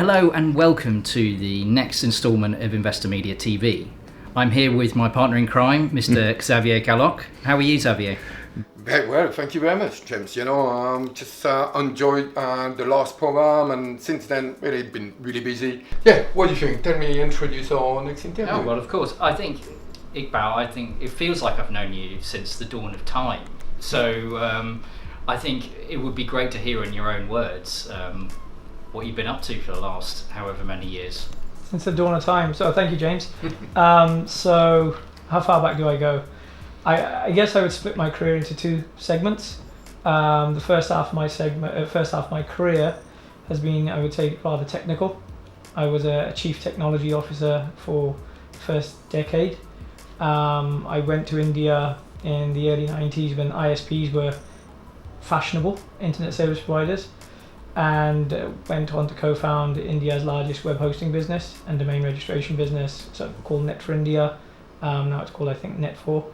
Hello and welcome to the next instalment of Investor Media TV. I'm here with my partner in crime, Mr. Xavier Calloc'h. How are you, Xavier? Very well, thank you very much, James. Just enjoyed the last program, and since then, really been really busy. Yeah, what do you think? Tell me, introduce our next interview. Oh, well, of course. I think, Iqbal, it feels like I've known you since the dawn of time. So I think it would be great to hear in your own words what you've been up to for the last however many years. Since the dawn of time. So thank you, James. So how far back do I go? I guess I would split my career into two segments. The first half of my career has been, I would say, rather technical. I was a chief technology officer for the first decade. I went to India in the early 90s when ISPs were fashionable, internet service providers, and went on to co-found India's largest web hosting business and domain registration business, so called Net for India. Now it's called, I think, Net4.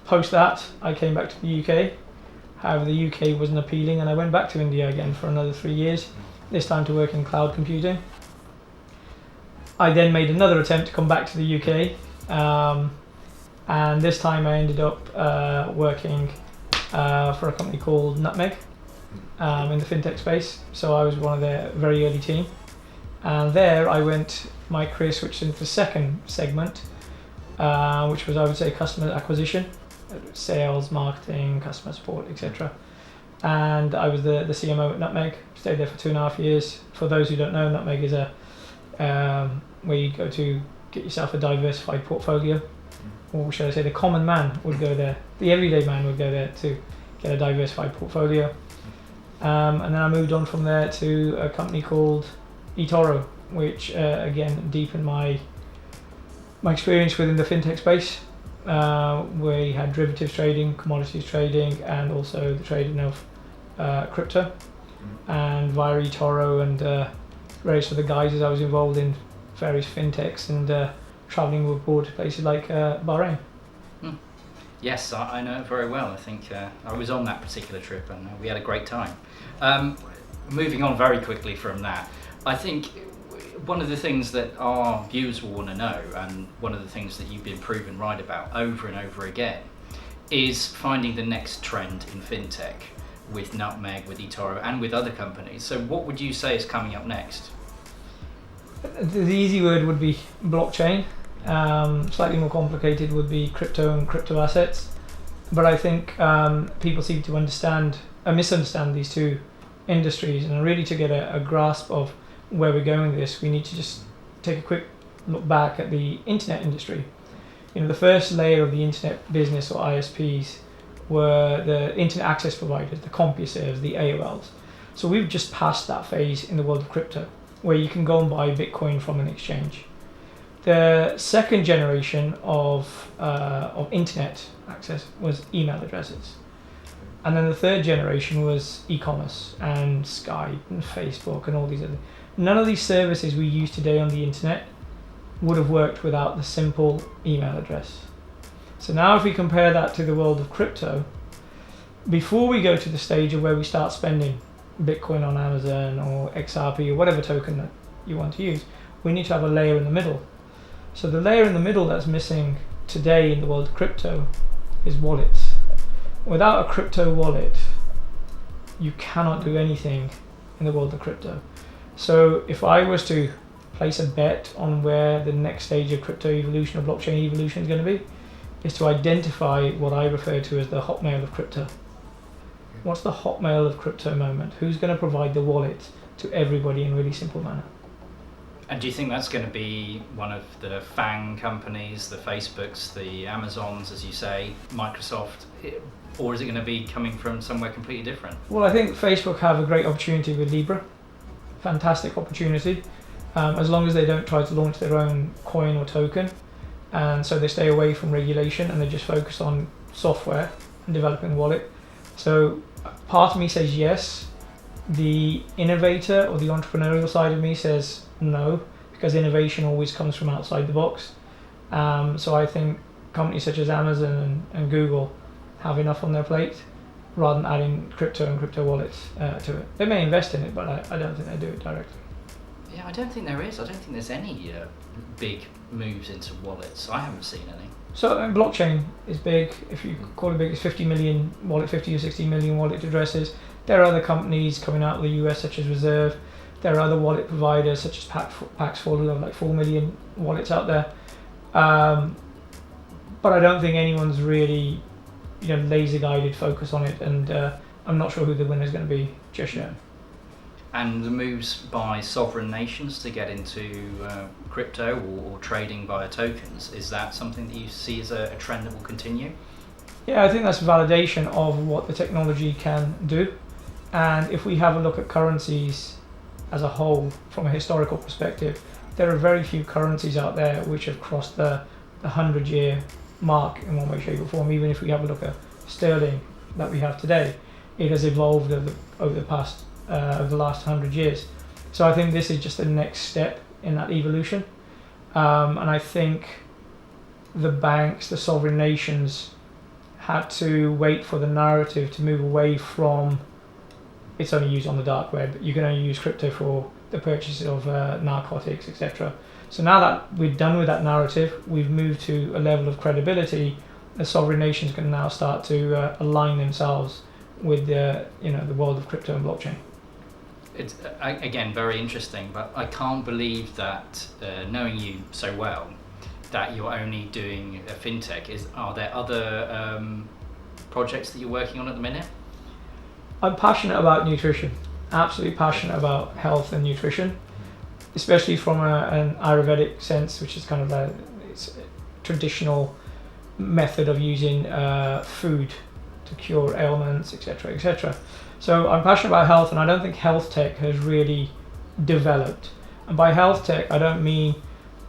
Post that, I came back to the UK. However, the UK wasn't appealing, and I went back to India again for another 3 years, this time to work in cloud computing. I then made another attempt to come back to the UK, and this time I ended up working for a company called Nutmeg in the fintech space. So I was one of their very early team, and there my career switched into the second segment, which was, I would say, customer acquisition, sales, marketing, customer support, etc. And I was the CMO at Nutmeg. Stayed there for 2.5 years. For those who don't know, Nutmeg is where you go to get yourself a diversified portfolio, or should I say, the common man would go there. The everyday man would go there to get a diversified portfolio. And then I moved on from there to a company called eToro, which again deepened my experience within the fintech space, where you had derivatives trading, commodities trading, and also the trading of crypto. And via eToro and various other guises, I was involved in various fintechs and traveling abroad to places like Bahrain. Yes, I know it very well. I think I was on that particular trip and we had a great time. Moving on very quickly from that, I think one of the things that our viewers will want to know, and one of the things that you've been proven right about over and over again, is finding the next trend in fintech with Nutmeg, with eToro, and with other companies. So what would you say is coming up next? The easy word would be blockchain. Slightly more complicated would be crypto and crypto assets. But I think people seem to misunderstand these two industries, and really to get a grasp of where we're going with this, we need to just take a quick look back at the internet industry. The first layer of the internet business, or ISPs, were the internet access providers, the CompuServes, the AOLs. So we've just passed that phase in the world of crypto, where you can go and buy Bitcoin from an exchange. The second generation of internet access was email addresses. And then the third generation was e-commerce and Skype and Facebook and all these other. None of these services we use today on the internet would have worked without the simple email address. So now if we compare that to the world of crypto, before we go to the stage of where we start spending Bitcoin on Amazon or XRP or whatever token that you want to use, we need to have a layer in the middle. So the layer in the middle that's missing today in the world of crypto is wallets. Without a crypto wallet, you cannot do anything in the world of crypto. So if I was to place a bet on where the next stage of crypto evolution or blockchain evolution is going to be, is to identify what I refer to as the hotmail of crypto. What's the hotmail of crypto moment? Who's going to provide the wallet to everybody in a really simple manner? And do you think that's going to be one of the FANG companies, the Facebooks, the Amazons, as you say, Microsoft, or is it going to be coming from somewhere completely different? Well, I think Facebook have a great opportunity with Libra. Fantastic opportunity, as long as they don't try to launch their own coin or token, and so they stay away from regulation and they just focus on software and developing a wallet. So part of me says yes. The innovator or the entrepreneurial side of me says no, because innovation always comes from outside the box. So I think companies such as Amazon and Google have enough on their plate rather than adding crypto and crypto wallets to it. They may invest in it, but I don't think they do it directly. Yeah, I don't think there is. I don't think there's any big moves into wallets. I haven't seen any. So blockchain is big. If you call it big, it's 50 million wallet, 50 or 60 million wallet addresses. There are other companies coming out of the US such as Reserve. There are other wallet providers such as Paxful who have like 4 million wallets out there. But I don't think anyone's really, laser guided focus on it, and I'm not sure who the winner is going to be just yet. And the moves by sovereign nations to get into crypto or trading via tokens, is that something that you see as a trend that will continue? Yeah, I think that's validation of what the technology can do. And if we have a look at currencies as a whole from a historical perspective, there are very few currencies out there which have crossed the 100-year mark in one way, shape or form. Even if we have a look at sterling that we have today, it has evolved over the last 100 years. So I think this is just the next step in that evolution. And I think the banks, the sovereign nations, had to wait for the narrative to move away from it's only used on the dark web. You can only use crypto for the purchase of narcotics, etc. So now that we're done with that narrative, we've moved to a level of credibility. The sovereign nations can now start to align themselves with the world of crypto and blockchain. It's again very interesting, but I can't believe that knowing you so well, that you're only doing a fintech. Are there other projects that you're working on at the minute? I'm passionate about nutrition, absolutely passionate about health and nutrition, especially from an Ayurvedic sense, which is kind of it's a traditional method of using food to cure ailments, etc., etc. So I'm passionate about health, and I don't think health tech has really developed. And by health tech, I don't mean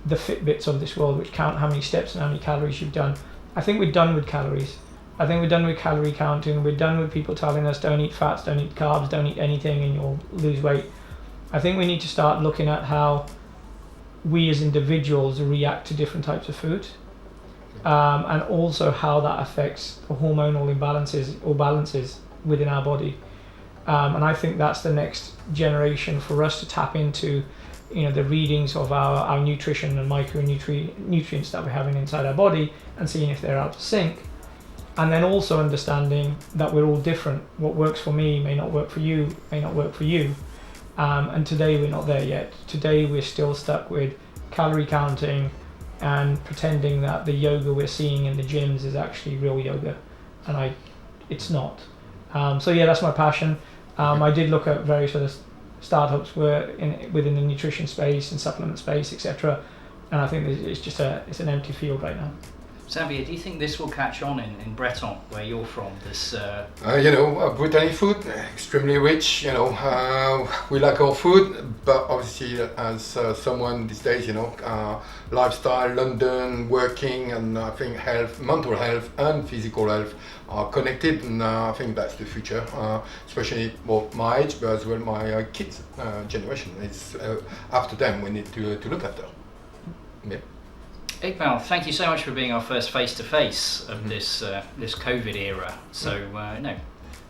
the Fitbits of this world, which count how many steps and how many calories you've done. I think we're done with calories. I think we're done with calorie counting. We're done with people telling us don't eat fats, don't eat carbs, don't eat anything and you'll lose weight. I think we need to start looking at how we as individuals react to different types of food, and also how that affects the hormonal imbalances or balances within our body. And I think that's the next generation for us to tap into, the readings of our nutrition and micronutrients that we're having inside our body and seeing if they're out of sync. And then also understanding that we're all different. What works for me may not work for you, may not work for you. And today we're not there yet. Today we're still stuck with calorie counting and pretending that the yoga we're seeing in the gyms is actually real yoga. And it's not. So yeah, that's my passion. I did look at various other startups within the nutrition space and supplement space, etc. And I think it's an empty field right now. Xavier, do you think this will catch on in Breton, where you're from? This, Brittany food, extremely rich. We like our food, but obviously, as someone these days, lifestyle, London, working, and I think mental health, and physical health are connected, and I think that's the future. Especially my age, but as well my kids' generation. It's after them we need to look after. Yeah. Iqbal, thank you so much for being our first face-to-face of this COVID era. So,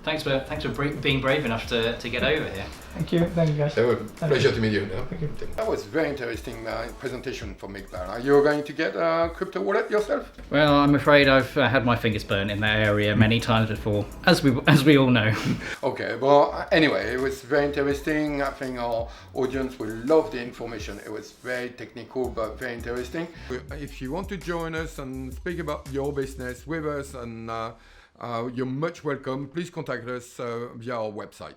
thanks for being brave enough to get over here. Thank you guys. It was a pleasure to meet you. Thank you. That was very interesting presentation from Iqbal. Are you going to get a crypto wallet yourself? Well, I'm afraid I've had my fingers burnt in that area many times before, as we all know. Okay, well, anyway, it was very interesting. I think our audience will love the information. It was very technical, but very interesting. If you want to join us and speak about your business with us, and you're much welcome, please contact us via our website.